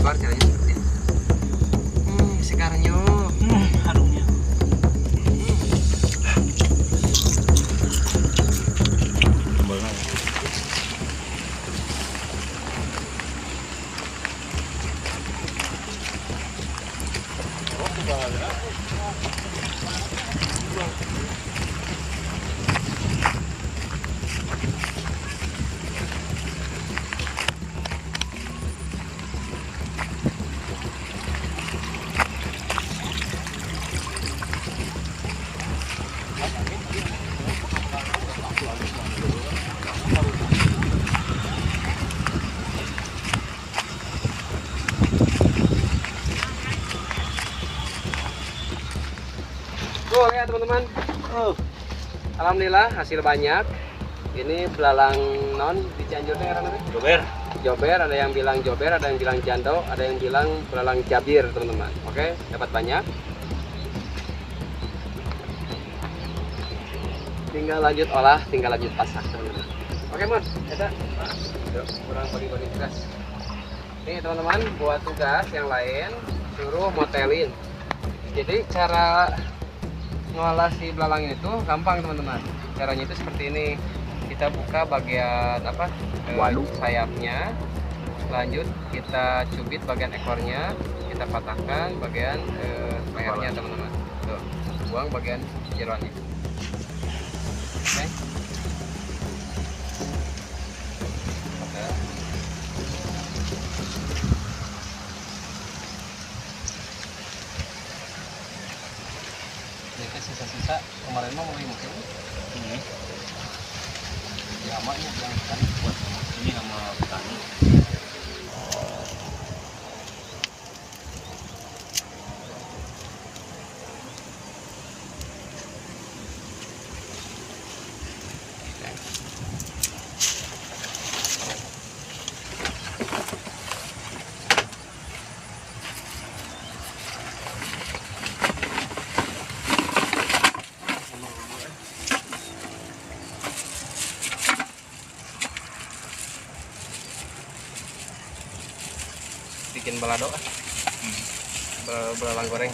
ekor caranya seperti ini. Sekarnya harumnya. Tuh ya teman-teman. Alhamdulillah hasil banyak. Ini belalang non di Cianjurnya karena Jober. Jober, ada yang bilang Jober, ada yang bilang Jando, ada yang bilang belalang Jabir teman-teman. Oke, dapat banyak. Tinggal lanjut olah, tinggal lanjut pasak teman-teman. Oke Mon, kita kurang bagi-bagi tugas. Ini teman-teman buat tugas yang lain suruh motelin. Jadi cara ngolah si belalang itu gampang teman-teman. Caranya itu seperti ini. Kita buka bagian apa? Sayapnya. Lanjut kita cubit bagian ekornya, kita patahkan bagian lehernya teman-teman. Tuh, buang bagian jeroannya. Oke. Ini sisa-sisa kemarin mau mungkin ini ya amaknya yang kan buat ini sama petani. Bikin balado belalang goreng.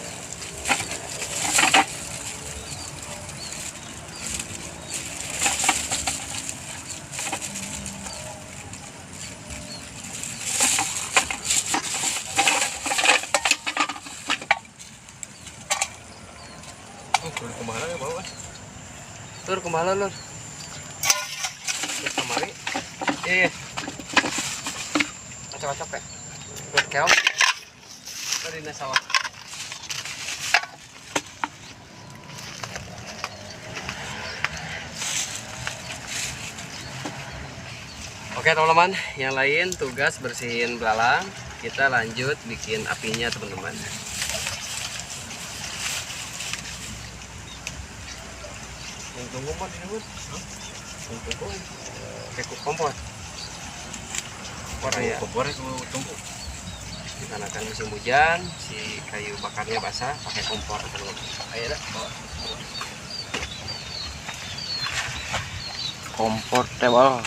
Turun kemana ya bawah? Turun kemana lur? Kemari? Iya. Acak-acak ya? Keong dari sawah. Oke teman-teman, yang lain tugas bersihin belalang, kita lanjut bikin apinya teman-teman. Tunggu mod ini mod. Tunggu. Kayak kompor. Kompor itu tunggu. Dikarenakan musim hujan, si kayu bakarnya basah, pakai kompor teman-teman. Ayo dah, bawa. Kompor tebal.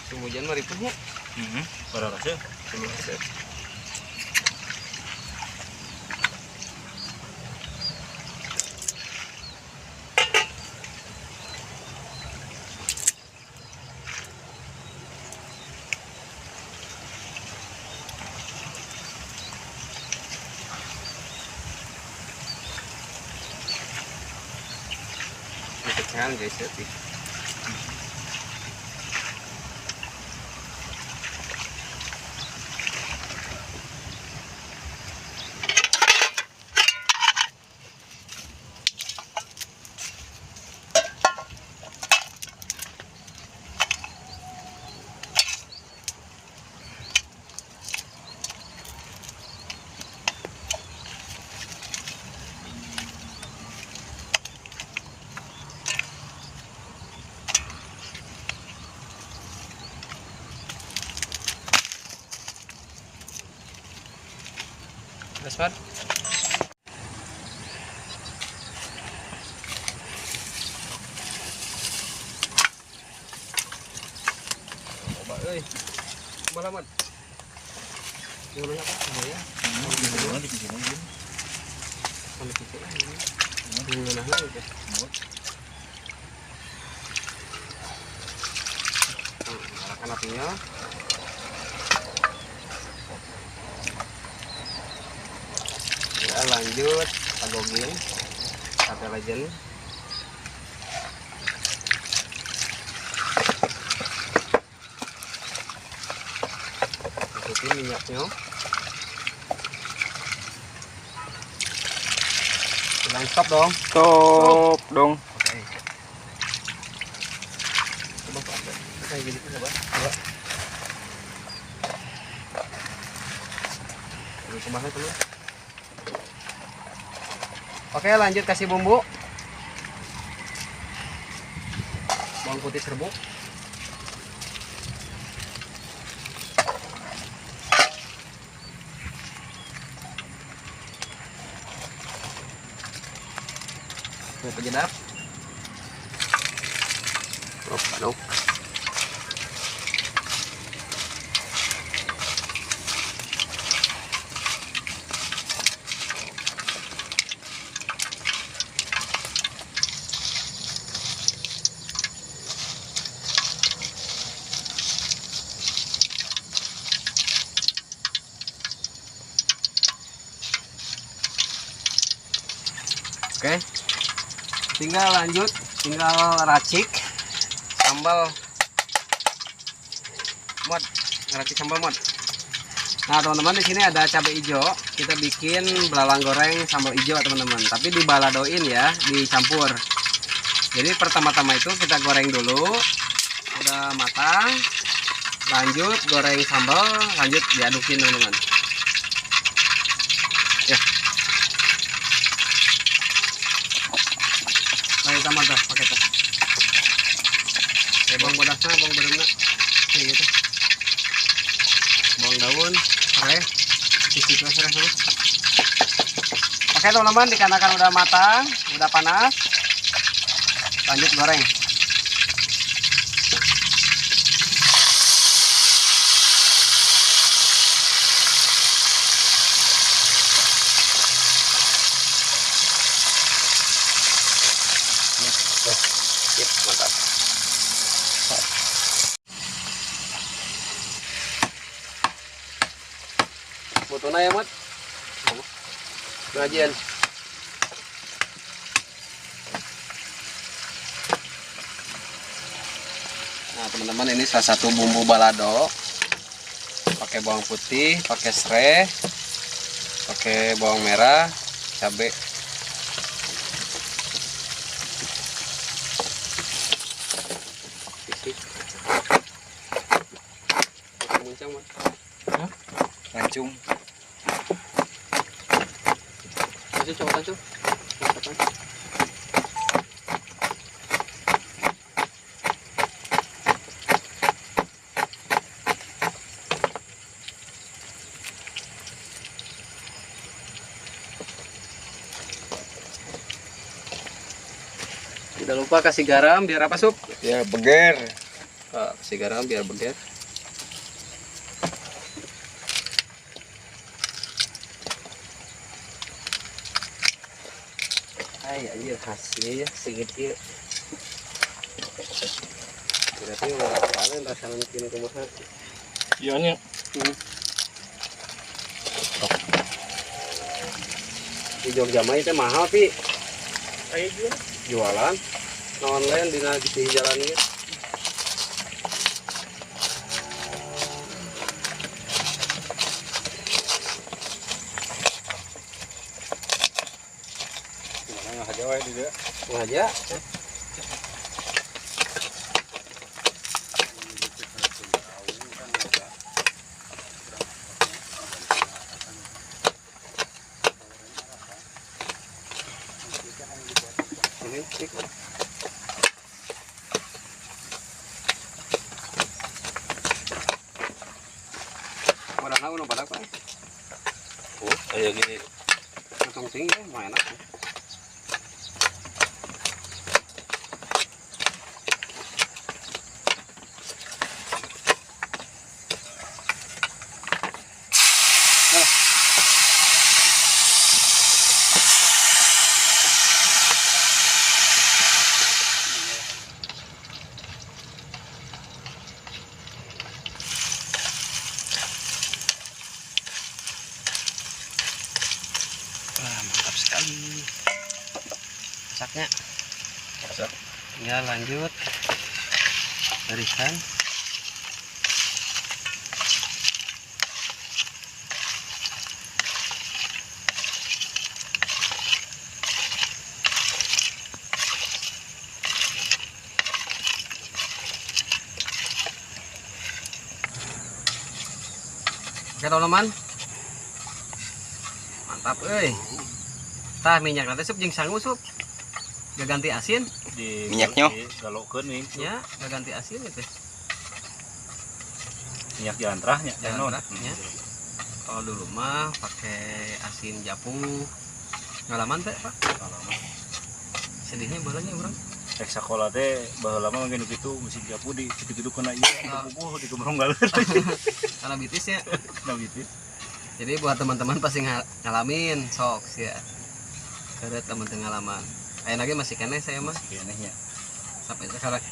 Musim hujan mah ributnya. Pada rasa. Kan guys ya. Gaspan. euy. Kumaha mah? Dulu apa? Ya. Di sini aja. Sampai situ lah. Dulu nah itu. Nyalakan apinya. Ya, lanjut tagogin sate legend. Masukin minyaknya. Bilang stop dong. Stop dong. Oke. Coba Pak. Kayak gini coba. Coba. Ini kemana teman? Oke, lanjut kasih bumbu. Bawang putih serbuk. Penyedap. Aduk. Oke. Tinggal lanjut, tinggal racik sambal mod, racik sambal mod. Nah teman-teman, di sini ada cabai hijau, kita bikin belalang goreng sambal hijau teman-teman. Tapi dibaladoin ya, dicampur. Jadi pertama-tama itu kita goreng dulu, udah matang, lanjut goreng sambal, lanjut diadukin teman-teman. Ya. Tambah dah pakai teh. Bawang bodasna, bawang berenang, kayak gitu. Bawang daun, serai, sisik serai dulu. Oke teman-teman, dikarenakan udah matang, udah panas, lanjut goreng. Mantap. Butuna ya, Mat. Pengajian. Nah, teman-teman, ini salah satu bumbu balado. Pakai bawang putih, pakai serai, pakai bawang merah, cabai. Lancung. Coba tuh. Tidak lupa kasih garam biar apa, Sup? Ya beger. Kasih garam biar beger. Anjir hasilnya segitu. Berarti kalian rasanya kini kumaha? Iya nya. Di Jogja mah itu mahal pi. Ayo Jualan online di jalan ieu. Sengaja. Ini stik. Padahal nu pada apa? Oh, kayak gini. Potong tinggi mah enak. masaknya. Ya lanjut barisan. Oke teman-teman, mantap tah minyak nanti sup jeung sangu sup gak ganti asin Di Minyaknya? galokeun nih. ya, gak ganti asin itu Minyak jantrahnya. ya. Kalau dulu mah pakai asin japung ngalaman teh pak, sedihnya bolanya orang Rek sakola teh baheula mah ngene kitu musik japu di kitu-kitu kena ieu bubuh di gemrong galeur. karena bitis ya. Nah gitu. Jadi buat teman-teman pasti ngalamin sok sih ya, keret teman-teman ngalaman. Kayak lagi masih kene saya mah Kenehnya. sampai sekarang.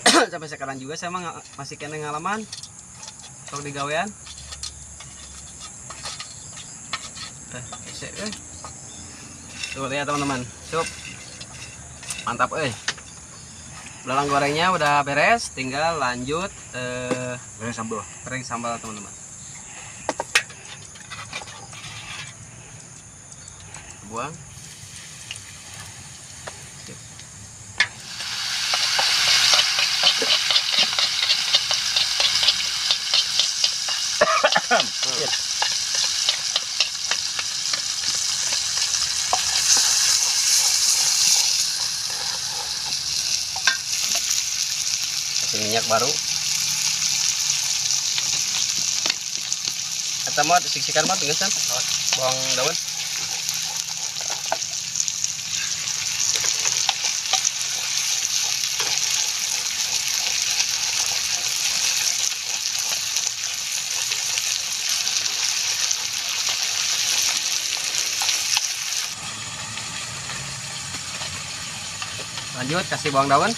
Sampai sekarang juga saya mah masih kene ngalaman sok di gawean. Tuh lihat teman-teman, sup mantap belalang gorengnya udah beres, tinggal lanjut goreng sambal teman-teman. Buang. Sip. Kasih minyak baru. Kita mau disiksikan mah pingsan, bawang daun. Lanjut kasih bawang daun.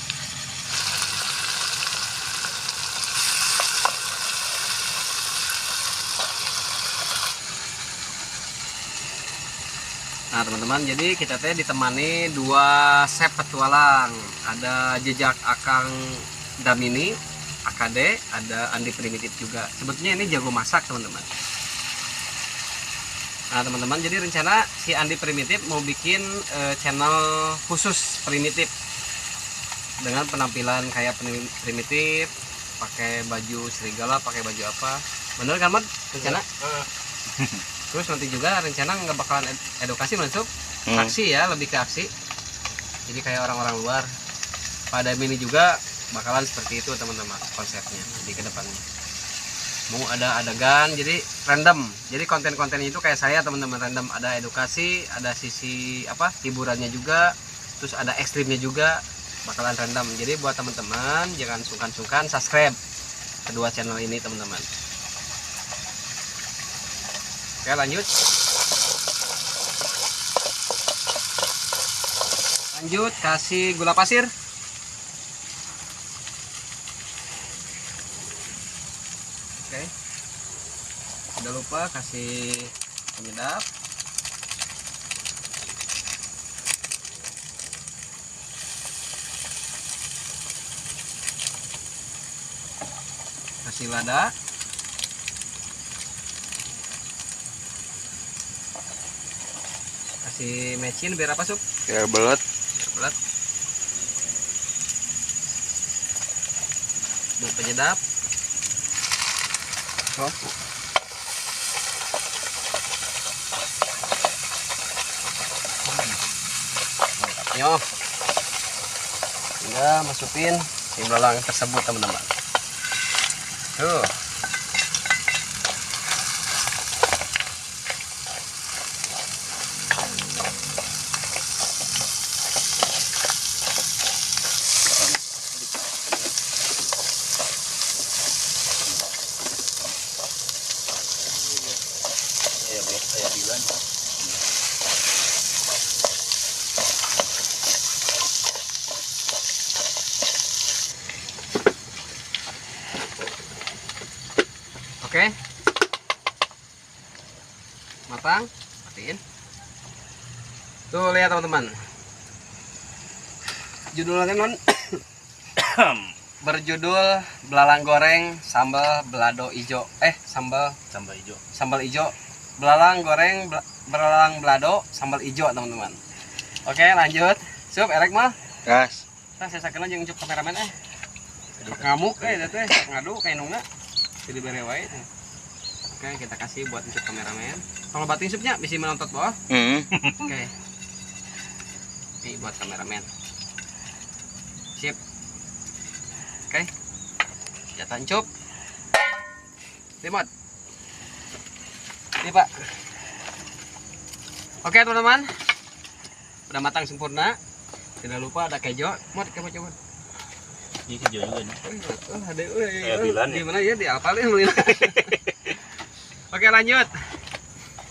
Nah teman-teman, jadi kita teh ditemani dua chef petualang. Ada jejak Akang Damini, AKD, ada Andi Primitif juga. Sebetulnya ini jago masak teman-teman. Nah teman-teman, jadi rencana si Andi Primitif mau bikin channel khusus primitif dengan penampilan kayak primitif, pakai baju serigala, pakai baju apa. Bener kan Mat? Rencana? Terus nanti juga rencana nggak bakalan edukasi masuk aksi ya, lebih ke aksi. Jadi kayak orang-orang luar. Pada mini juga bakalan seperti itu teman-teman konsepnya di kedepannya. Mau ada adegan jadi random. Jadi konten-konten itu kayak saya teman-teman, random, ada edukasi, ada sisi apa hiburannya juga, terus ada ekstrimnya juga, bakalan random. Jadi buat teman-teman jangan sungkan-sungkan subscribe kedua channel ini teman-teman. Oke lanjut. Lanjut kasih gula pasir. Oke. Udah lupa kasih penyedap. Kasih lada. Kasih mecin biar apa sup? Biar belet. Biar belet. Bumbu penyedap. Oh. Yo. Tinggal masukin si belalang tersebut teman-teman. Tuh. Oke, matang, matiin. Tuh lihat teman-teman, Judulnya non berjudul belalang goreng sambal belado ijo. Sambal ijo. Belalang goreng belalang belado sambal ijo, teman-teman. Oke, lanjut. Sup, erek mah. Gas. Nah, saya sakeun jeung cuk kameramen ngamuk eta teh ngadu kayak nungga. Jadi bere wae. Oke, kita kasih buat cuk kameramen. Kalau bating supnya bisa menonton bawah. Oke. Ini buat kameramen. Sip. Oke. Jatan cup. Limot. Ini, Pak. Oke, teman-teman. Udah matang sempurna. Tidak lupa ada kejo. Mod, kamu coba. Ini kejo juga nih. Ada bilan ya? di mana ya? Diapalin beli. Oke, lanjut.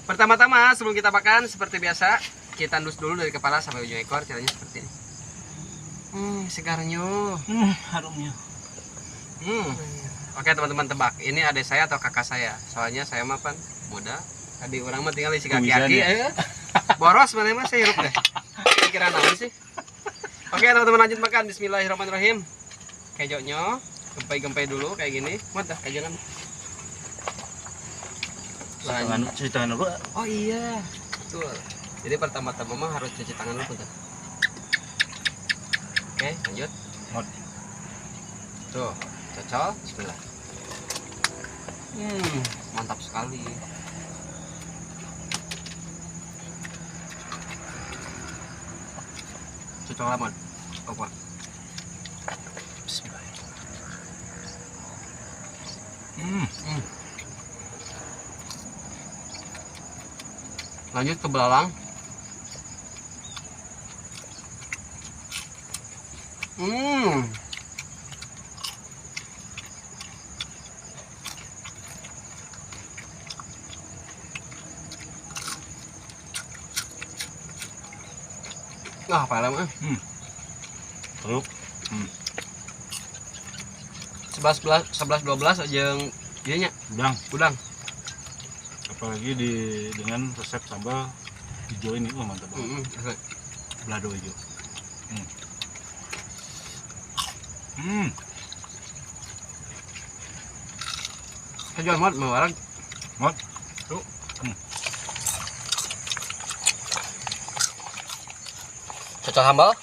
Pertama-tama sebelum kita makan seperti biasa, kita tandus dulu dari kepala sampai ujung ekor. Caranya seperti ini. Segarnya. Harumnya. Oke, teman-teman, tebak. Ini adik saya atau kakak saya? Soalnya saya mah pan muda. Tadi orang mah tinggal di si kaki-kaki. Boros mana mah saya hirup deh. Pikiran apa sih? Oke, teman-teman, lanjut makan. Bismillahirrahmanirrahim. Kejonya gempei-gempei dulu kayak gini. Muat dah kejoan. Cuci tangan dulu. Oh iya, betul. Jadi pertama-tama mah harus cuci tangan dulu tuh. Oke, lanjut. Tuh, cocok. Bismillah. Mantap sekali. Cocok lemon. Apa? Bismillah. Lanjut ke belalang. Apa lama? Terus. 11 12 aja yang dianya. Udang. Apalagi dengan resep sambal hijau ini, mantap banget. Belado hijau. Jual mod mau warang. Mod. Tuh. Cocok sambal.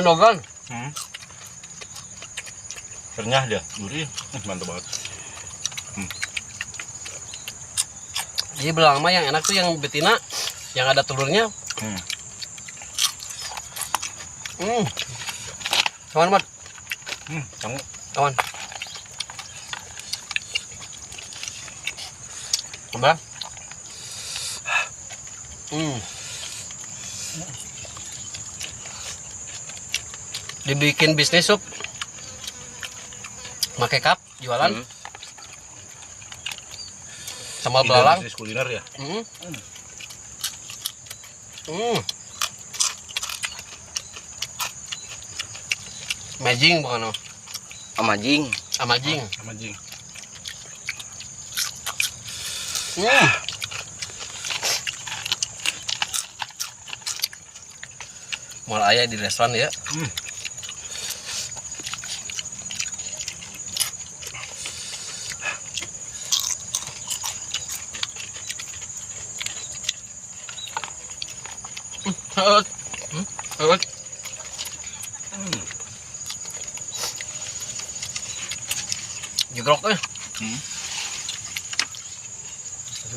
Dogan. Renyah dia, gurih, mantap banget. Jadi belalang mah yang enak tuh yang betina, yang ada telurnya. Kawan mat. Kawan. Kembang. Dibikin bisnis sup, pakai cup jualan, sambal belalang. Bisnis kuliner ya. Amazing bukan? Amazing. Mal ayah di restoran ya. Jegrok eh.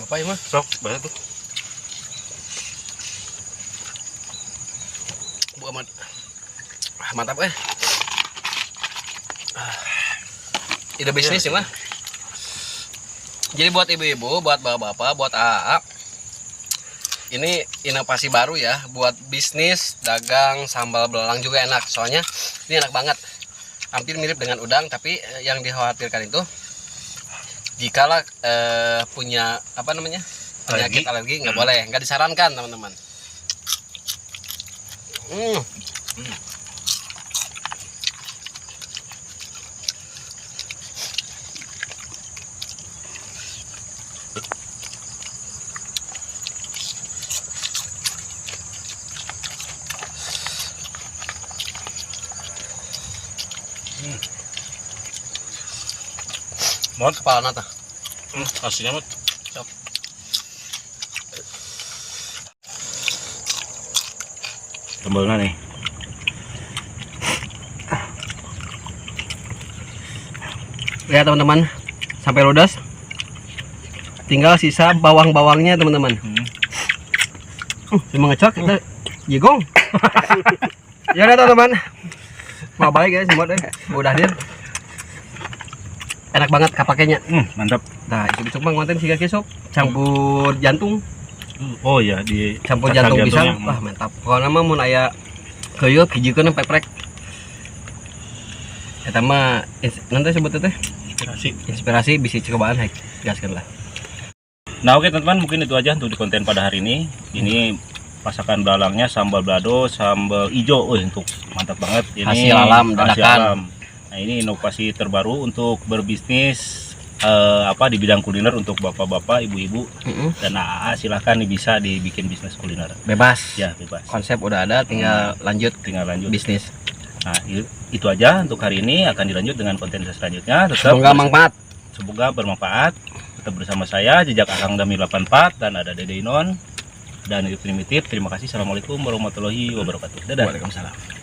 Apa ya mah? Sok, banyak tuh. Buat mantap eh. Ide bisnis ya mah. Jadi buat ibu-ibu, buat bapak-bapak, buat AA, ini inovasi baru ya buat bisnis dagang sambal belalang juga enak. Soalnya ini enak banget. Hampir mirip dengan udang, tapi yang dikhawatirkan itu jikalau punya apa namanya penyakit alergi nggak boleh, nggak disarankan teman-teman. Mod, kepala nata. aslinya mod. Sambalnya nih. Ya teman-teman, sampai ludes. Tinggal sisa bawang-bawangnya teman-teman. Cuma ngecok kita jigong. Ya udah teman-teman. Mau balik guys, semua deh. Udah hadir. Enak banget kapaknya. Mantap. Nah, itu mah konten siga kesok campur jantung. Oh iya, di Campur kacang jantung pisang. jantungnya. Wah, mantap. Pokoknya mah mun aya keuyeuk hijikeun peprek. Eta mah nanti sebut teh inspirasi bisa cobaan haik gaskeun lah. Nah oke teman-teman, mungkin itu aja untuk di konten pada hari ini. Ini masakan belalangnya sambal balado, sambal ijo, untuk mantap banget. Ini Hasil alam hasil dadakan. alam. Nah ini inovasi terbaru untuk berbisnis di bidang kuliner untuk bapak-bapak, ibu-ibu dan AA, silahkan nih bisa dibikin bisnis kuliner. Bebas. Ya bebas. Konsep udah ada, tinggal lanjut bisnis. Nah itu aja untuk hari ini, akan dilanjut dengan konten selanjutnya. Tetap semoga bermanfaat. Tetap bersama saya Jejak Akang Dami 84 dan ada Dede Inon dan itu primitif. Terima kasih. Assalamualaikum warahmatullahi wabarakatuh. Dadah. Waalaikumsalam.